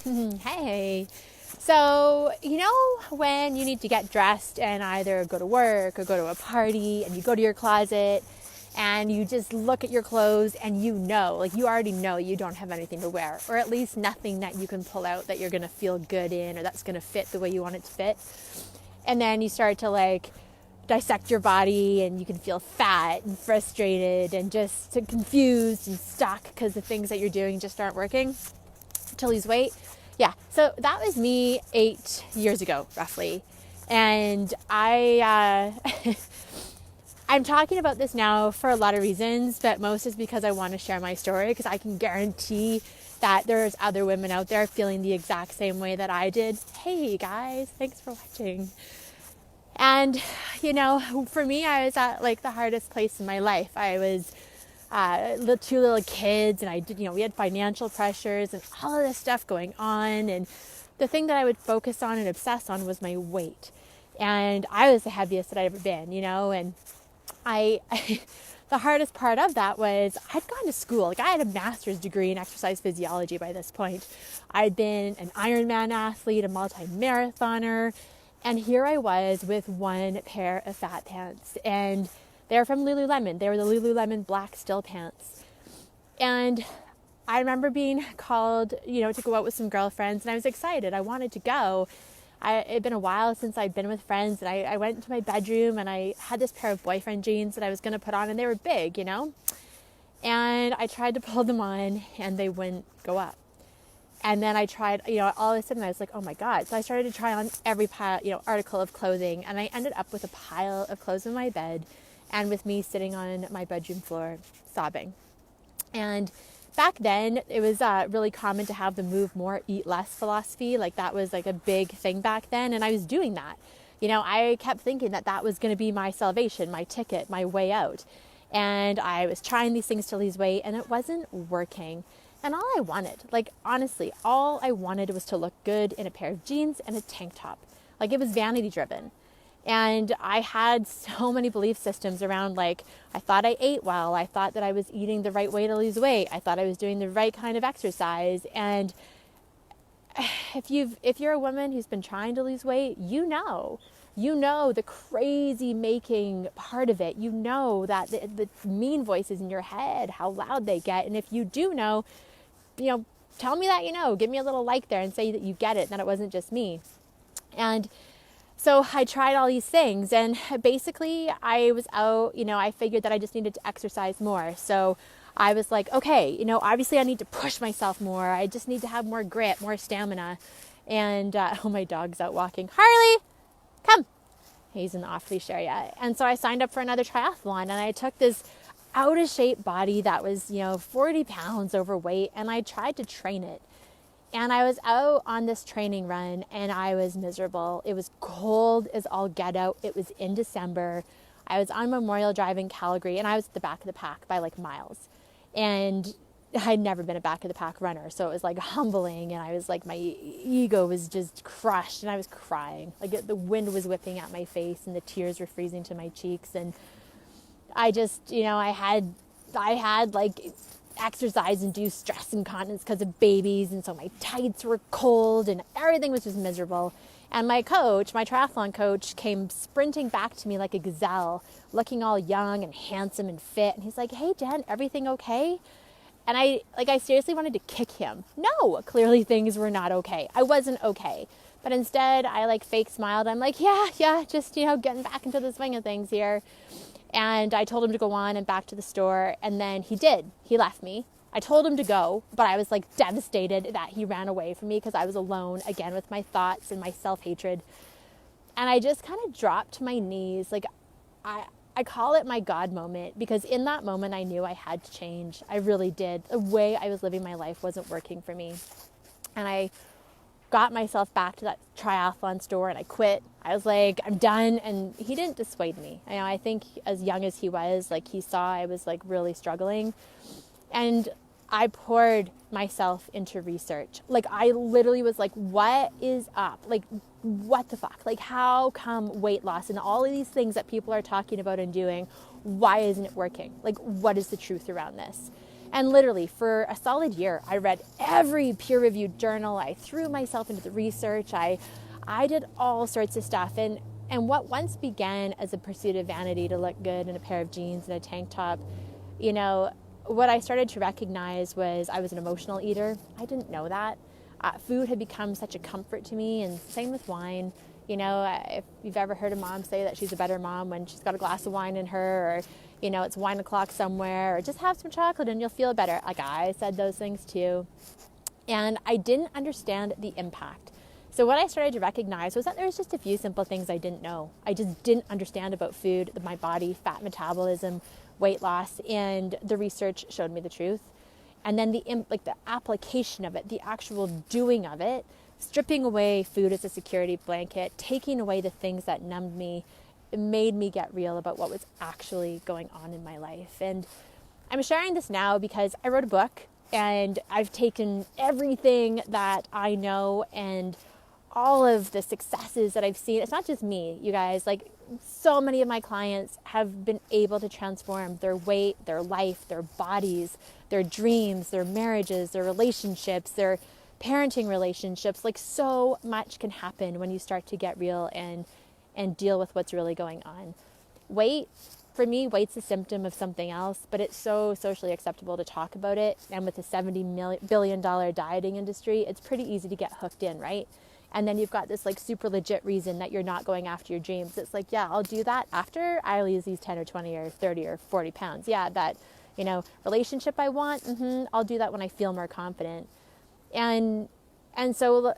Hey. So, when you need to get dressed and either go to work or go to a party and you go to your closet and you just look at your clothes and you already know you don't have anything to wear, or at least nothing that you can pull out that you're going to feel good in or that's going to fit the way you want it to fit. And then you start to dissect your body and you can feel fat and frustrated and just confused and stuck because the things that you're doing just aren't working to lose weight. Yeah, so that was me 8 years ago, roughly. And I'm talking about this now for a lot of reasons, but most is because I want to share my story, because I can guarantee that there's other women out there feeling the exact same way that I did. Hey guys, thanks for watching. And, for me, I was at the hardest place in my life. I was two little kids, and we had financial pressures and all of this stuff going on. And the thing that I would focus on and obsess on was my weight. And I was the heaviest that I'd ever been, and I the hardest part of that was I'd gone to school. I had a master's degree in exercise physiology by this point. I'd been an Ironman athlete, a multi-marathoner, and here I was with one pair of fat pants. And they're from Lululemon. They were the Lululemon black still pants. And I remember being called, to go out with some girlfriends, and I was excited. I wanted to go. It had been a while since I'd been with friends, and I went into my bedroom and I had this pair of boyfriend jeans that I was going to put on, and they were big, and I tried to pull them on and they wouldn't go up. And then I tried, all of a sudden I was like, oh my God. So I started to try on every article of clothing, and I ended up with a pile of clothes in my bed and with me sitting on my bedroom floor sobbing. And back then it was really common to have the move more, eat less philosophy. That was a big thing back then. And I was doing that. I kept thinking that was going to be my salvation, my ticket, my way out. And I was trying these things to lose weight, and it wasn't working. And all I wanted, honestly, all I wanted was to look good in a pair of jeans and a tank top. It was vanity driven. And I had so many belief systems around, I thought I ate well. I thought that I was eating the right way to lose weight. I thought I was doing the right kind of exercise. And if you're a woman who's been trying to lose weight, you know the crazy making part of it. You know that the mean voices in your head, how loud they get. And if you do know, tell me that give me a little like there and say that you get it, that it wasn't just me. And so I tried all these things, and basically I was out, I figured that I just needed to exercise more. So I was like, okay, obviously I need to push myself more. I just need to have more grit, more stamina. And, my dog's out walking. Harley, come. He's in the off-leash area. And so I signed up for another triathlon, and I took this out of shape body that was, 40 pounds overweight, and I tried to train it. And I was out on this training run, and I was miserable. It was cold as all get out. It was in December. I was on Memorial Drive in Calgary, and I was at the back of the pack by miles. And I'd never been a back of the pack runner, so it was humbling, and I was my ego was just crushed, and I was crying. The wind was whipping at my face, and the tears were freezing to my cheeks, and I just, I had exercise-induced stress incontinence because of babies, and so my tights were cold, and everything was just miserable. And my triathlon coach, came sprinting back to me like a gazelle, looking all young and handsome and fit, and he's like, hey Jen, everything okay? And I seriously wanted to kick him. No, clearly things were not okay. I wasn't okay. But instead, I fake smiled. I'm like, yeah, just, getting back into the swing of things here. And I told him to go on and back to the store. And then he did. He left me. I told him to go, but I was devastated that he ran away from me because I was alone again with my thoughts and my self-hatred. And I just kind of dropped to my knees. I call it my God moment, because in that moment I knew I had to change. I really did. The way I was living my life wasn't working for me. And I got myself back to that triathlon store and I quit. I was like, I'm done. And he didn't dissuade me. I think as young as he was, he saw I was really struggling. And I poured myself into research. I literally was like, what is up? What the fuck? How come weight loss and all of these things that people are talking about and doing, why isn't it working? What is the truth around this? And literally for a solid year, I read every peer-reviewed journal. I threw myself into the research. I did all sorts of stuff. And what once began as a pursuit of vanity to look good in a pair of jeans and a tank top, you know, what I started to recognize was I was an emotional eater. I didn't know that. Food had become such a comfort to me, and same with wine. You know, if you've ever heard a mom say that she's a better mom when she's got a glass of wine in her, or, you know, it's wine o'clock somewhere, or just have some chocolate and you'll feel better. Like, I said those things too. And I didn't understand the impact. So what I started to recognize was that there was just a few simple things I didn't know. I just didn't understand about food, my body, fat metabolism, weight loss, and the research showed me the truth. And then the application of it, the actual doing of it, stripping away food as a security blanket, taking away the things that numbed me, it made me get real about what was actually going on in my life. And I'm sharing this now because I wrote a book, and I've taken everything that I know and all of the successes that I've seen. It's not just me, you guys. Like, so many of my clients have been able to transform their weight, their life, their bodies, their dreams, their marriages, their relationships, their parenting relationships. Like, so much can happen when you start to get real and deal with what's really going on. Weight, for me, weight's a symptom of something else, but it's so socially acceptable to talk about it. And with the $70 billion dieting industry, it's pretty easy to get hooked in, right? And then you've got this like super legit reason that you're not going after your dreams. It's like, yeah, I'll do that after I lose these 10 or 20 or 30 or 40 pounds. Yeah, that, you know, relationship I want, I'll do that when I feel more confident. And so,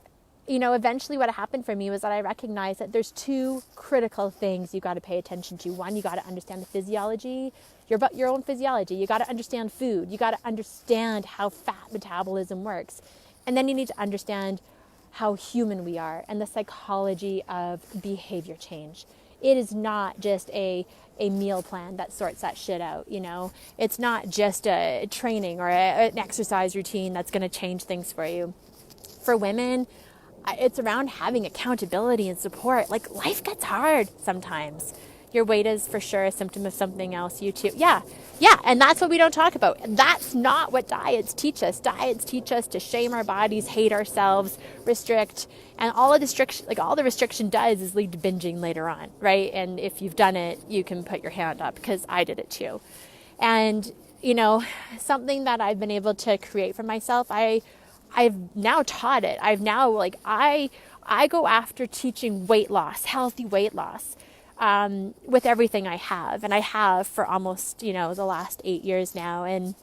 you know, eventually what happened for me was that I recognized that there's two critical things you got to pay attention to. One, you got to understand the physiology, your own physiology. You got to understand food. You got to understand how fat metabolism works. And then you need to understand how human we are and the psychology of behavior change. It is not just a meal plan that sorts that shit out, you know. It's not just a training or an exercise routine that's going to change things for you. For women, it's around having accountability and support. Like, life gets hard sometimes. Your weight is for sure a symptom of something else. You too. Yeah. And that's what we don't talk about. That's not what diets teach us. Diets teach us to shame our bodies, hate ourselves, restrict, and all the restriction does is lead to binging later on, right? And if you've done it, you can put your hand up, because I did it too. And, you know, something that I've been able to create for myself, I've now taught it. I go after teaching weight loss, healthy weight loss, with everything I have. And I have for almost, you know, the last 8 years now. And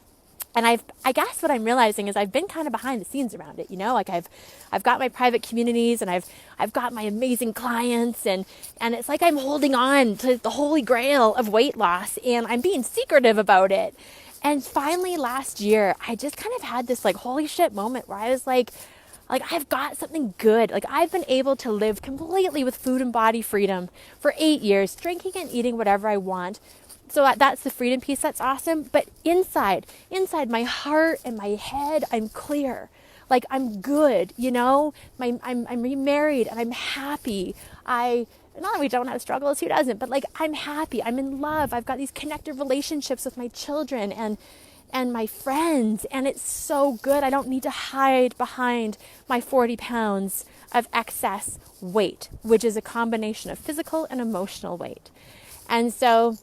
I guess what I'm realizing is I've been kind of behind the scenes around it, you know, like I've got my private communities, and I've got my amazing clients, and it's like I'm holding on to the holy grail of weight loss, and I'm being secretive about it. And finally last year, I just kind of had this like holy shit moment where I was like I've got something good. Like, I've been able to live completely with food and body freedom for 8 years, drinking and eating whatever I want. So that's the freedom piece. That's awesome. But inside my heart and my head, I'm clear. Like, I'm good, you know, I'm remarried and I'm happy. Not that we don't have struggles, who doesn't, but like, I'm happy. I'm in love. I've got these connected relationships with my children and my friends, and it's so good. I don't need to hide behind my 40 pounds of excess weight, which is a combination of physical and emotional weight. And so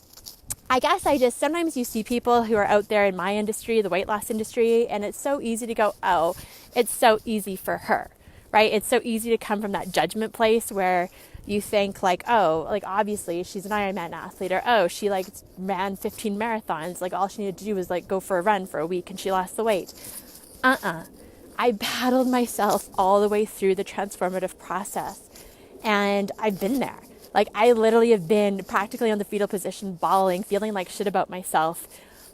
I guess sometimes you see people who are out there in my industry, the weight loss industry, and it's so easy to go, oh, it's so easy for her, right? It's so easy to come from that judgment place where you think like, oh, like obviously she's an Ironman athlete, or oh, she like ran 15 marathons. Like all she needed to do was like go for a run for a week and she lost the weight. I battled myself all the way through the transformative process, and I've been there. Like, I literally have been practically on the fetal position, bawling, feeling like shit about myself,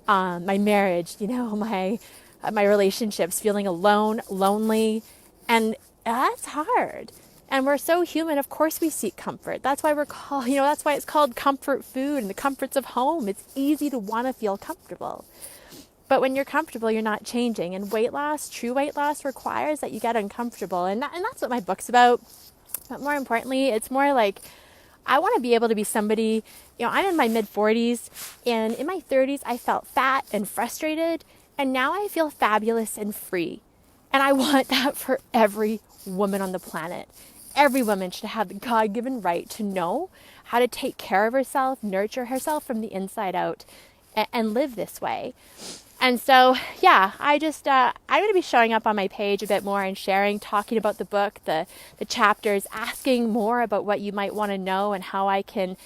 my marriage, you know, my relationships, feeling alone, lonely, and that's hard. And we're so human. Of course we seek comfort. That's why that's why it's called comfort food and the comforts of home. It's easy to want to feel comfortable. But when you're comfortable, you're not changing. And weight loss, true weight loss, requires that you get uncomfortable. And that's what my book's about. But more importantly, it's more like, I want to be able to be somebody, you know, I'm in my mid-40s, and in my 30s, I felt fat and frustrated, And now I feel fabulous and free. And I want that for every woman on the planet. Every woman should have the God-given right to know how to take care of herself, nurture herself from the inside out, and live this way. And so, yeah, I'm going to be showing up on my page a bit more and sharing, talking about the book, the chapters, asking more about what you might want to know and how I can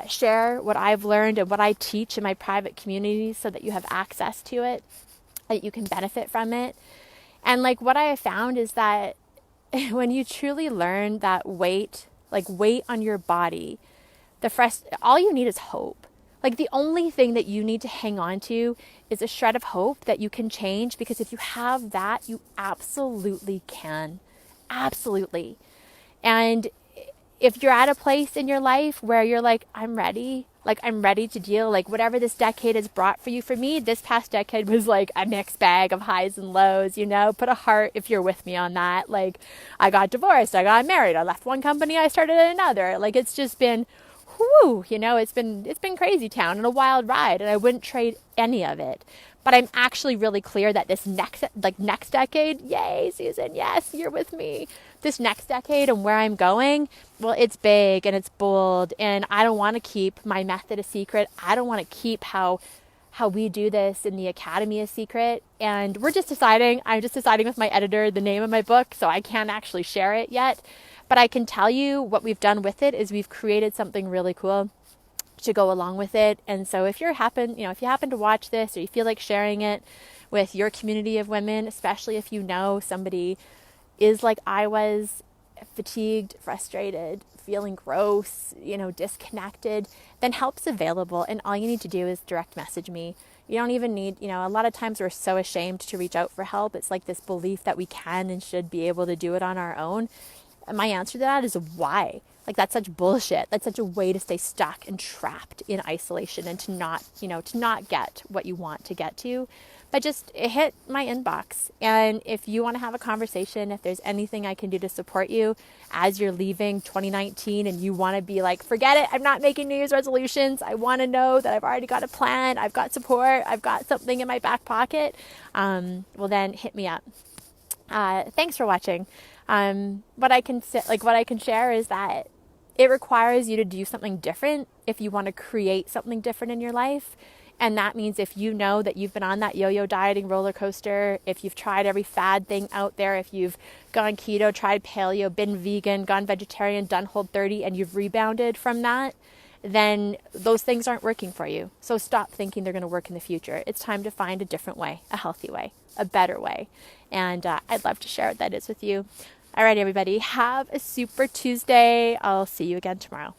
share what I've learned and what I teach in my private community so that you have access to it, that you can benefit from it. And like what I have found is that when you truly learn that weight on your body, all you need is hope. Like the only thing that you need to hang on to is a shred of hope that you can change, because if you have that, you absolutely can. Absolutely. And if you're at a place in your life where you're like, I'm ready to deal, like whatever this decade has brought for you. For me, this past decade was like a mixed bag of highs and lows, put a heart if you're with me on that. Like I got divorced, I got married, I left one company, I started another. Like it's just been, it's been crazy town and a wild ride, and I wouldn't trade any of it. But I'm actually really clear that this next decade, yay, Susan, yes, you're with me. This next decade and where I'm going, well, it's big and it's bold, and I don't want to keep my method a secret. I don't want to keep how we do this in the academy a secret. And I'm just deciding with my editor the name of my book, so I can't actually share it yet. But I can tell you what we've done with it is we've created something really cool to go along with it. And so if you happen to watch this, or you feel like sharing it with your community of women, especially if you know somebody is like I was, fatigued, frustrated, feeling gross, disconnected, then help's available. And all you need to do is direct message me. You don't even need, a lot of times we're so ashamed to reach out for help. It's like this belief that we can and should be able to do it on our own. And my answer to that is why? Like that's such bullshit. That's such a way to stay stuck and trapped in isolation and to not get what you want to get to. But just hit my inbox. And if you want to have a conversation, if there's anything I can do to support you as you're leaving 2019 and you want to be like, forget it, I'm not making New Year's resolutions. I want to know that I've already got a plan. I've got support. I've got something in my back pocket. Well, then hit me up. Thanks for watching. What I can share is that it requires you to do something different if you want to create something different in your life. And that means if you know that you've been on that yo-yo dieting roller coaster, if you've tried every fad thing out there, if you've gone keto, tried paleo, been vegan, gone vegetarian, done Whole30, and you've rebounded from that, then those things aren't working for you. So stop thinking they're going to work in the future. It's time to find a different way, a healthy way, a better way. And I'd love to share what that is with you. All right, everybody, have a super Tuesday. I'll see you again tomorrow.